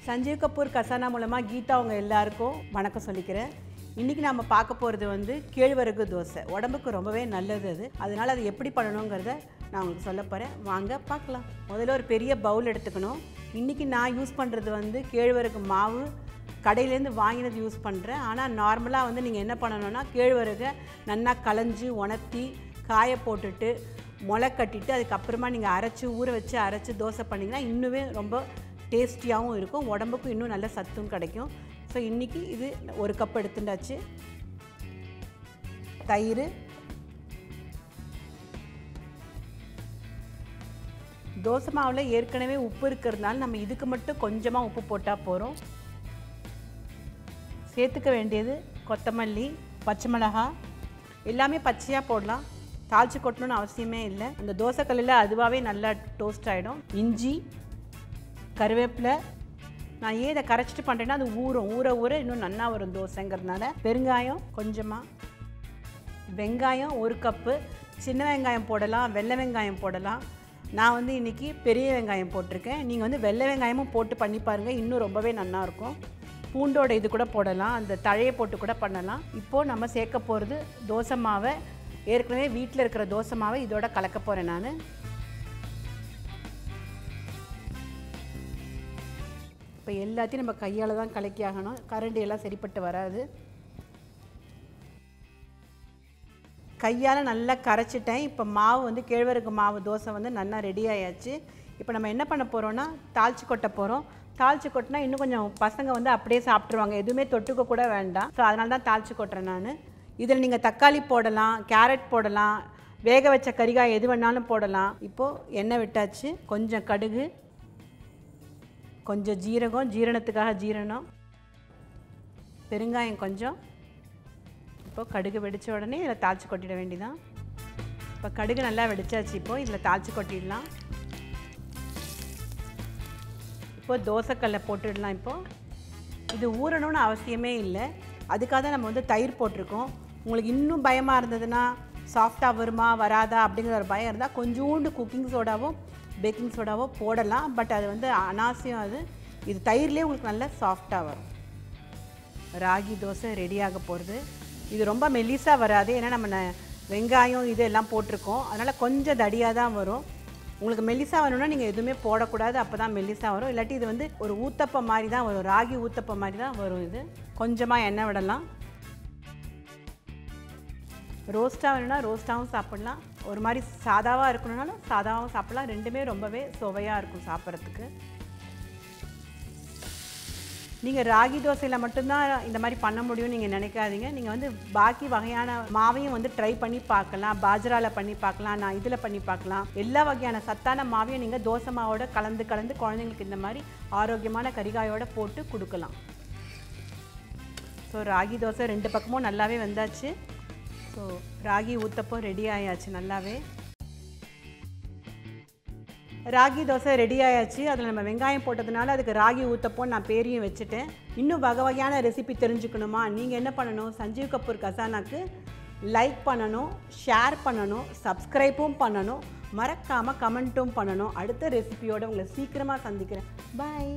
Sanjeev Kapoor Khazana மூலமா கீதா உங்க எல்லாருக்கும் வணக்கம் சொல்லிக்கிறேன். இன்னைக்கு நாம பார்க்க போறது வந்து கேழ்வரகு தோசை. உடம்புக்கு ரொம்பவே நல்லது அது. அதனால அது எப்படி பண்ணணும்ங்கறத நான் உங்களுக்கு சொல்லப் போறேன். வாங்க பார்க்கலாம். முதல்ல ஒரு பெரிய பவுல் எடுத்துக்கணும். இன்னைக்கு நான் யூஸ் பண்றது வந்து கேழ்வரகு மாவு கடையில இருந்து வாங்கினது யூஸ் பண்றேன். ஆனா நார்மலா வந்து நீங்க என்ன பண்ணனும்னா கேழ்வரகை நல்லா கலஞ்சி உணர்த்தி காய போட்டுட்டு முளை கட்டிட்டு அதுக்கு அப்புறமா நீங்க அரைச்சு ஊற வச்சு அரைச்சு தோசை பண்ணீங்கன்னா இன்னுமே ரொம்ப டேஸ்டியாவும் இருக்கும் உடம்புக்கு இன்னும் நல்ல சத்தும் கிடைக்கும் சோ இன்னைக்கு இது ஒரு கப் எடுத்துட்டாச்சு தயிர் தோசை மாவுல ஏற்கனவே உப்பு இருக்குறதால நம்ம இதுக்கு மட்டும் கொஞ்சமா உப்பு போட்டா போறோம் சேர்த்துக்க வேண்டியது கொத்தமல்லி பச்சை மிளகாய் எல்லாமே பச்சையா போடலாம் தாளிச்சு கொட்டணும்னு அவசியமே இல்லை அந்த தோசை கல்லுல அதுவாவே நல்லா டோஸ்ட் ஆயிடும் இஞ்சி கருவேப்பிலை நான் ஏன் இதை கரைச்சிட்டு பண்ணுறேன்னா அது ஊற இன்னும் நல்லா வரும் தோசைங்கிறதுனால பெருங்காயம் கொஞ்சமாக வெங்காயம் ஒரு கப்பு சின்ன வெங்காயம் போடலாம் வெள்ளை வெங்காயம் போடலாம் நான் வந்து இன்றைக்கி பெரிய வெங்காயம் போட்டிருக்கேன் நீங்கள் வந்து வெள்ளை வெங்காயமும் போட்டு பண்ணி பாருங்கள் இன்னும் ரொம்பவே நல்லாயிருக்கும் பூண்டோட இது கூட போடலாம் அந்த தழையை போட்டு கூட பண்ணலாம் இப்போது நம்ம சேர்க்க போகிறது தோசை மாவை ஏற்கனவே வீட்டில் இருக்கிற தோசை மாவை இதோட கலக்க போகிறேன் நான் இப்போ எல்லாத்தையும் நம்ம கையால் தான் கலக்கி ஆகணும் கரண்டி எல்லாம் சரிப்பட்டு வராது கையால் நல்லா கரைச்சிட்டேன் இப்போ மாவு வந்து கேழ்வரகு மாவு தோசை வந்து நல்லா ரெடி ஆயாச்சு இப்போ நம்ம என்ன பண்ண போகிறோம்னா தாளிச்சு கொட்ட போகிறோம் தாளிச்சு கொட்டினா இன்னும் கொஞ்சம் பசங்க வந்து அப்படியே சாப்பிட்ருவாங்க எதுவுமே தொட்டுக்க கூட வேண்டாம் ஸோ அதனால தான் தாளிச்சு கொட்டுறேன் நான் இதில் நீங்கள் தக்காளி போடலாம் கேரட் போடலாம் வேக வச்ச கறிகாய் எது வேணாலும் போடலாம் இப்போது எண்ணெய் விட்டாச்சு கொஞ்சம் கடுகு கொஞ்சம் ஜீரகம் ஜீரணத்துக்காக ஜீரணம் பெருங்காயம் கொஞ்சம் இப்போ கடுகு வெடித்த உடனே இதில் தாளிச்சு கொட்டிட வேண்டியதான் இப்போ கடுகு நல்லா வெடிச்சாச்சு இப்போது இதில் தாளிச்சு கொட்டிடலாம் இப்போது தோசைக்கல்லை போட்டுடலாம் இப்போது இது ஊறணும்னு அவசியமே இல்லை அதுக்காக தான் நம்ம வந்து தயிர் போட்டிருக்கோம் உங்களுக்கு இன்னும் பயமாக இருந்ததுன்னா சாஃப்டாக வருமா வராதா அப்படிங்கிற ஒரு பயம் இருந்தால் கொஞ்சோண்டு குக்கிங் சோடாவும் பேக்கிங் சோடாவோ போடலாம் பட் அது வந்து அனாவசியம் அது இது தயிர்லேயே உங்களுக்கு நல்லா சாஃப்டாக வரும் ராகி தோசை ரெடியாக போகிறது இது ரொம்ப மெல்லிஸாக வராது ஏன்னா நம்ம வெங்காயம் இது எல்லாம் போட்டிருக்கோம் அதனால் கொஞ்சம் தடியாக தான் வரும் உங்களுக்கு மெல்லிஸாக வரணும்னா நீங்கள் எதுவுமே போடக்கூடாது அப்போ தான் மெல்லிஸாக வரும் இல்லாட்டி இது வந்து ஒரு ஊத்தப்பம் மாதிரி தான் வரும் ராகி ஊத்தப்பம் மாதிரி தான் வரும் இது கொஞ்சமாக எண்ணெய் விடலாம் ரோஸ்ட்டாக வேணும்னா ரோஸ்ட்டாகவும் சாப்பிட்லாம் ஒரு மாதிரி சாதாவாக இருக்கணும்னாலும் சாதாவாகவும் சாப்பிட்லாம் ரெண்டுமே ரொம்பவே சுவையாக இருக்கும் சாப்பிட்றதுக்கு நீங்கள் ராகி தோசையில் மட்டும்தான் இந்த மாதிரி பண்ண முடியும்னு நீங்கள் நினைக்காதீங்க நீங்கள் வந்து பாக்கி வகையான மாவையும் வந்து ட்ரை பண்ணி பார்க்கலாம் பாஜ்ராவில் பண்ணி பார்க்கலாம் நான் இதில் பண்ணி பார்க்கலாம் எல்லா வகையான சத்தான மாவையும் நீங்கள் தோசை மாவோட கலந்து குழந்தைங்களுக்கு இந்த மாதிரி ஆரோக்கியமான கறிகாயோடு போட்டு கொடுக்கலாம் ஸோ ராகி தோசை ரெண்டு பக்கமும் நல்லாவே வந்தாச்சு ஸோ ராகி ஊத்தப்பம் ரெடி ஆயாச்சு நல்லாவே ராகி தோசை ரெடி ஆயாச்சு அதில் நம்ம வெங்காயம் போட்டதுனால அதுக்கு ராகி ஊத்தப்பம் நான் பேரையும் வச்சுட்டேன் இன்னும் வகையான ரெசிபி தெரிஞ்சுக்கணுமா நீங்கள் என்ன பண்ணணும் சஞ்சீவ் கபூர் கசானாக்கு லைக் பண்ணணும் ஷேர் பண்ணணும் சப்ஸ்கிரைப்பும் பண்ணணும் மறக்காமல் கமெண்ட்டும் பண்ணணும் அடுத்த ரெசிபியோடு உங்களை சீக்கிரமாக சந்திக்கிறேன் பாய்